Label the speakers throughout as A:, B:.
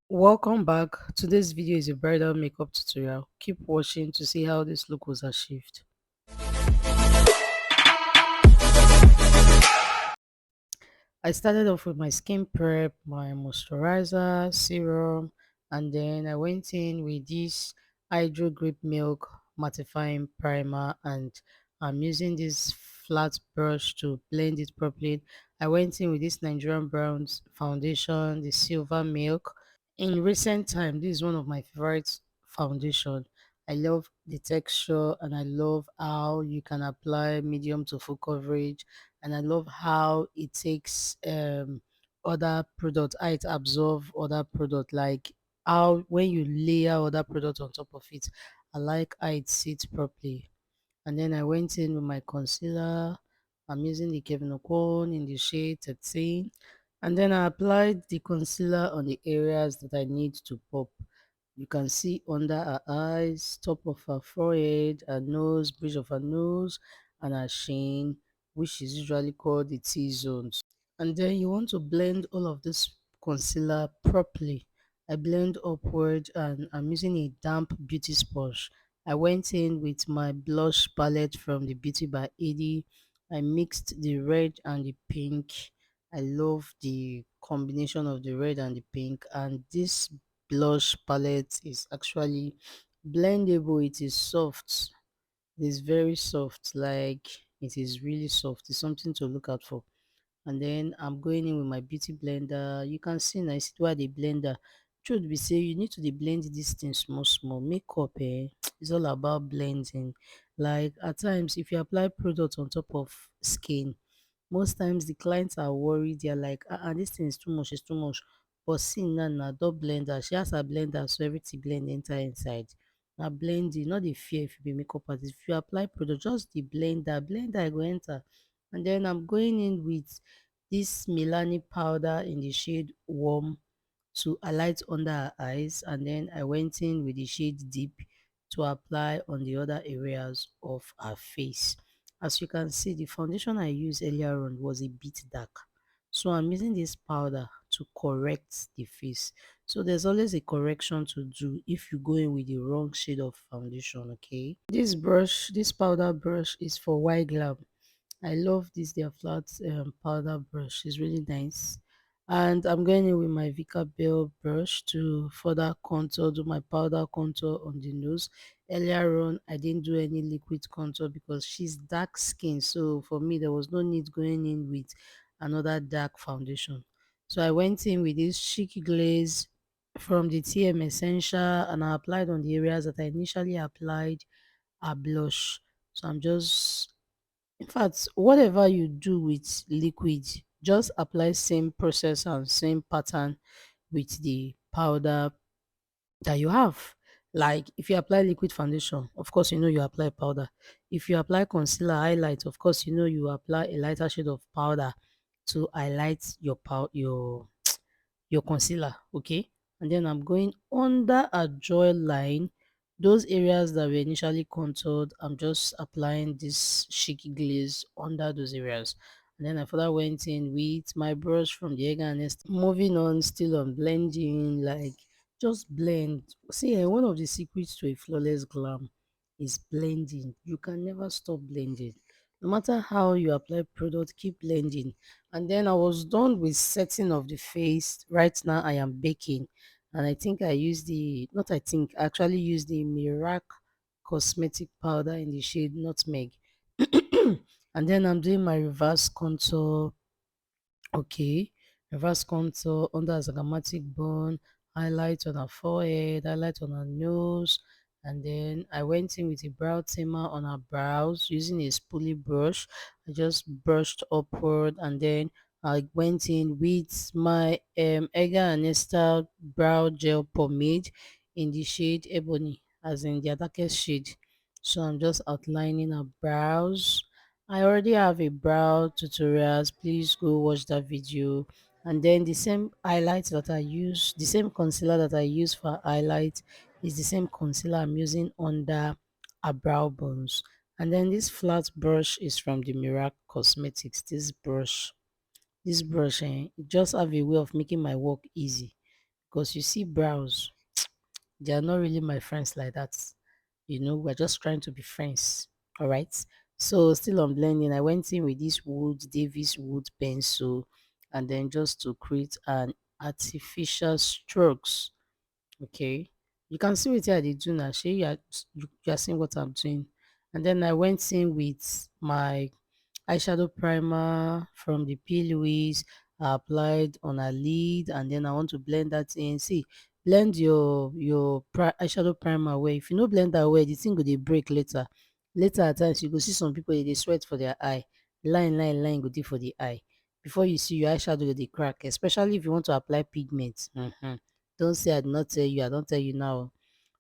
A: Welcome back. Today's video is a bridal makeup tutorial. Keep watching to see how this look was achieved. I started off with my skin prep, my moisturizer, serum, and then I went in with this Hydro Grip Milk mattifying primer, and I'm using this flat brush to blend it properly. I went in with this Nigerian Browns foundation, the Silver Milk. In recent time, this is one of my favorite foundation. I love the texture and I love how you can apply medium to full coverage, and I love how it takes other product, how it absorb other product, like how when you layer other product on top of it. I like how it sits properly. And then I went in with my concealer. I'm using the Kevin O'Con in the shade 13. And then I applied the concealer on the areas that I need to pop. You can see under her eyes, top of her forehead, her nose, bridge of her nose, and her chin, which is usually called the T-zones. And then you want to blend all of this concealer properly. I blend upward and I'm using a damp beauty sponge. I went in with my blush palette from the Beauty by Edie. I mixed the red and the pink. I love the combination of the red and the pink, and this blush palette is actually blendable. It is soft. It is very soft, like it is really soft. It's something to look out for. And then I'm going in with my beauty blender. You can see now, I see why the blender. Truth be say, you need to dey blend this thing small small. Makeup is all about blending. Like at times, if you apply product on top of skin, most times the clients are worried. They're like, this thing is too much, it's too much. But see now, na dot blender. She has her blender, so everything blend enter inside. Now blending, not the fear if you be makeup artist. If you apply product, just the blender go enter. And then I'm going in with this Milani powder in the shade Warm to highlight under her eyes, and then I went in with the shade Deep to apply on the other areas of her face. As you can see, the foundation I used earlier on was a bit dark, so I'm using this powder to correct the face. So there's always a correction to do if you go in with the wrong shade of foundation. Okay, this powder brush is for white glam. I love this their flat powder brush. It's really nice. And I'm going in with my Vika Bell brush to further contour, do my powder contour on the nose. Earlier on, I didn't do any liquid contour because she's dark skin. So for me, there was no need going in with another dark foundation. So I went in with this chic glaze from the TM Essential, and I applied on the areas that I initially applied a blush. So I'm just, in fact, whatever you do with liquid, just apply same process and same pattern with the powder that you have. Like if you apply liquid foundation, of course you know you apply powder. If you apply concealer highlight, of course you know you apply a lighter shade of powder to highlight your concealer. Okay, and then I'm going under a jaw line, those areas that were initially contoured. I'm just applying this chic glaze under those areas, and then I further went in with my brush from the Egg and Nest. Moving on, still on blending, like just blend. See, one of the secrets to a flawless glam is blending. You can never stop blending. No matter how you apply product, keep blending. And then I was done with setting of the face. Right now I am baking, and I think I used the, not I think, I actually used the Mirac cosmetic powder in the shade Nutmeg. And then I'm doing my reverse contour. Okay, reverse contour under a zygomatic bone, highlight on her forehead, highlight on her nose, and then I went in with a brow tamer on her brows using a spoolie brush. I just brushed upward, and then I went in with my Edgar and Estelle brow gel pomade in the shade Ebony, as in the darkest shade. So I'm just outlining her brows. I already have a brow tutorials. Please go watch that video. And then the same highlight that I use, the same concealer that I use for highlight is the same concealer I'm using under a brow bones. And then this flat brush is from the Mirac Cosmetics. This brush, it just have a way of making my work easy, because you see brows, they are not really my friends like that. We're just trying to be friends. All right. So still on blending, I went in with this Davis wood pencil, and then just to create an artificial strokes. Okay. You can see what I did do now. Shey you are seeing what I'm doing. And then I went in with my eyeshadow primer from the P. Louise. I applied on a lid, and then I want to blend that in. See, blend your eyeshadow primer well. If you no blend that well, the thing go dey break later. Later at times you go see some people dey sweat for their eye. Line go dey for the eye. Before you see your eyeshadow go dey crack, especially if you want to apply pigment. Don't say I did not tell you. I don't tell you now.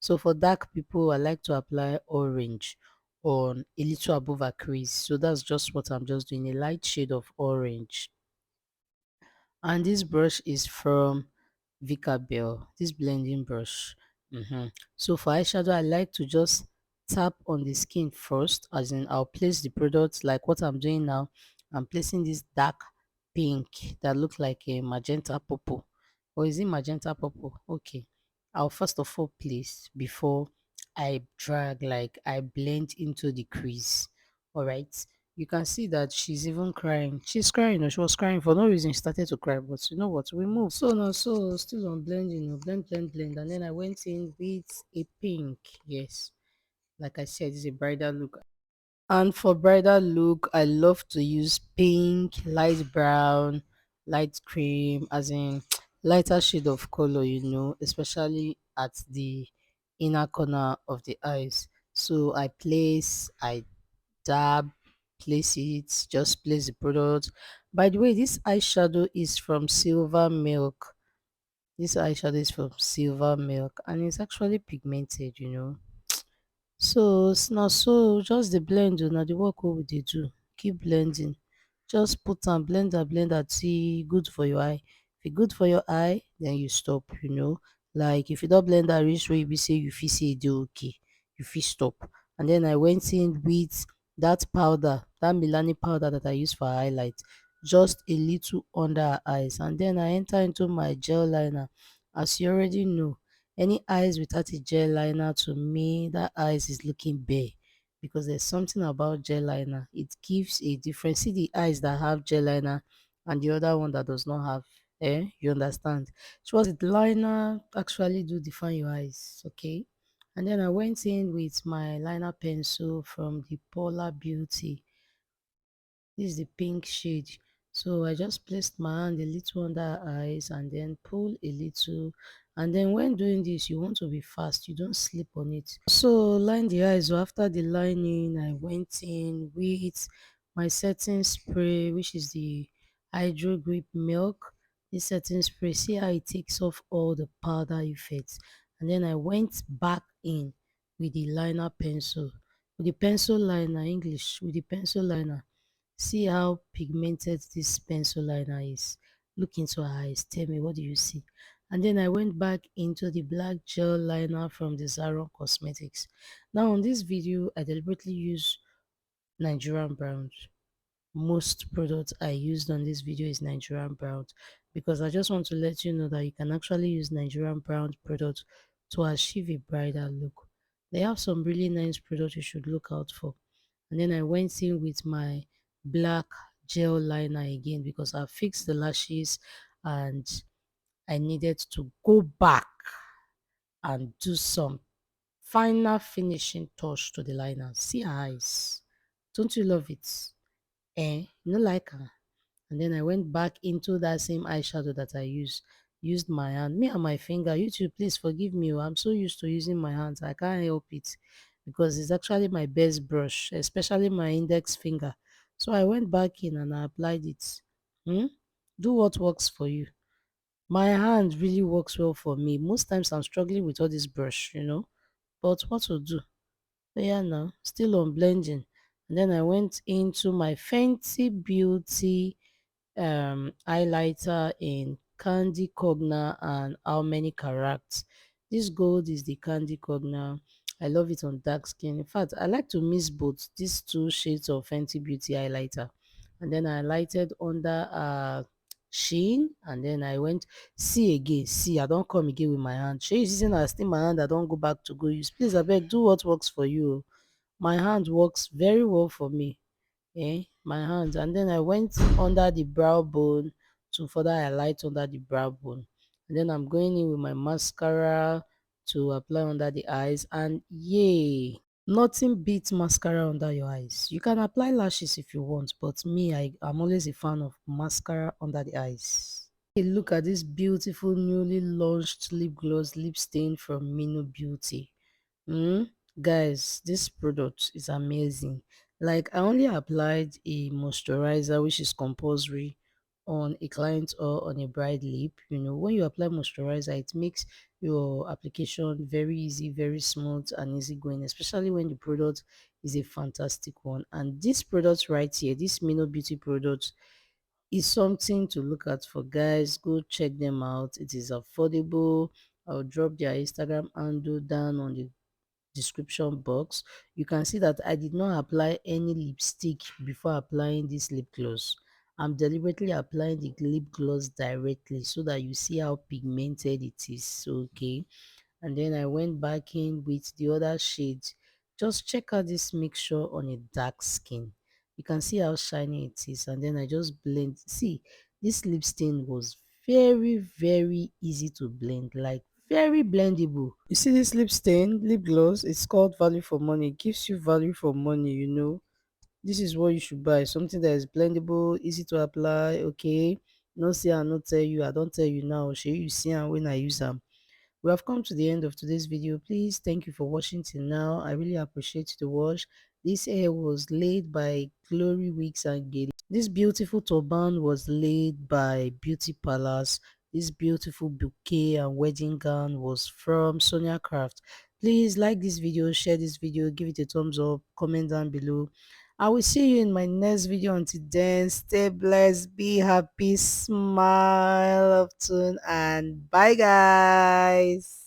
A: So for dark people, I like to apply orange on a little above a crease. So that's just what I'm just doing, a light shade of orange. And this brush is from Vika Bell, this blending brush. So for eyeshadow, I like to just tap on the skin first, as in I'll place the product like what I'm doing now. I'm placing this dark pink that look like a magenta purple. Or is it magenta purple? Okay. I'll first of all place before I drag, like I blend into the crease. All right. You can see that she's even crying. She's crying, or she was crying for no reason. She started to cry, but you know what? We move. So now, so still on blending, blend, and then I went in with a pink. Yes, like I said, it's a bridal look. And for bridal look, I love to use pink, light brown, light cream, as in lighter shade of color, especially at the inner corner of the eyes. So I dab, place it, just place the product. By the way, this eyeshadow is from Silver Milk. This eyeshadow is from Silver Milk, and it's actually pigmented. So now so just the blend o, na the work wey we dey do. Keep blending. Just put am blend am till good for your eye. If e good for your eye, then you stop. Like if you don blend am reach where e be say you feel say e dey okay, you fit stop. And then I went in with that powder, that Milani powder that I use for highlight, just a little under her eyes. And then I enter into my gel liner. As you already know, any eyes without a gel liner, to me, that eyes is looking bare, because there's something about gel liner. It gives a difference. See the eyes that have gel liner and the other one that does not have. You understand? So what the liner actually do define your eyes, okay? And then I went in with my liner pencil from the Polar Beauty. This is the pink shade. So I just placed my hand a little under her eyes and then pull a little. And then when doing this, you want to be fast. You don't slip on it. So line the eyes. So after the lining, I went in with my setting spray, which is the Hydro Grip Milk. This setting spray, see how it takes off all the powder effects. And then I went back in with the liner pencil. With the pencil liner, English, with the pencil liner. See how pigmented this pencil liner is. Look into her eyes. Tell me, what do you see? And then I went back into the black gel liner from the Zaron Cosmetics. Now on this video, I deliberately use Nigerian browns. Most products I used on this video is Nigerian browns, because I just want to let you know that you can actually use Nigerian brown products to achieve a bridal look. They have some really nice products you should look out for. And then I went in with my black gel liner again, because I fixed the lashes and I needed to go back and do some final finishing touch to the liner. See her eyes. Don't you love it? You know, like her. And then I went back into that same eyeshadow that I used my hand, me and my finger. YouTube, please forgive me, I'm so used to using my hands, I can't help it, because it's actually my best brush, especially my index finger. So I went back in and I applied it. Do what works for you. My hand really works well for me. Most times I'm struggling with all this brush. But what to do? So yeah, now still on blending. And then I went into my Fenty Beauty highlighter in Candy Cogna and How Many Carats. This gold is the Candy Cogna. I love it on dark skin. In fact, I like to mix both these two shades of Fenty Beauty highlighter. And then I highlighted under sheen, and then I went see again. See, I don't come again with my hand. Shey you see say na still my hand I don't go back to go use. Please abeg do what works for you. My hand works very well for me. My hand. And then I went under the brow bone to further highlight under the brow bone. And then I'm going in with my mascara to apply under the eyes, and yay, nothing beats mascara under your eyes. You can apply lashes if you want, but me, I'm always a fan of mascara under the eyes. Hey, look at this beautiful newly launched lip gloss lip stain from Mino Beauty. Mm, guys, this product is amazing. Like, I only applied a moisturizer, which is compulsory on a client or on a bride lip. When you apply moisturizer, it makes your application very easy, very smooth, and easy going, especially when the product is a fantastic one. And this product right here, this Mino Beauty product, is something to look at for guys. Go check them out. It is affordable. I'll drop their Instagram handle down on the description box. You can see that I did not apply any lipstick before applying this lip gloss. I'm deliberately applying the lip gloss directly so that you see how pigmented it is. Okay, and then I went back in with the other shades. Just check out this mixture on a dark skin. You can see how shiny it is, and then I just blend. See, this lip stain was very easy to blend, like very blendable. You see this lip stain, lip gloss, it's called value for money. It gives you value for money. This is what you should buy, something that is blendable, easy to apply. Okay, no say I no tell you, I don't tell you now, shey you see am when I use am. We have come to the end of today's video. Please, thank you for watching till now. I really appreciate the watch. This hair was laid by Glory Wigs and Gate. This beautiful turban was laid by Beauty Palace. This beautiful bouquet and wedding gown was from Sonia Craft. Please like this video, share this video, give it a thumbs up, comment down below. I will see you in my next video. Until then, stay blessed, be happy, smile often, and bye, guys.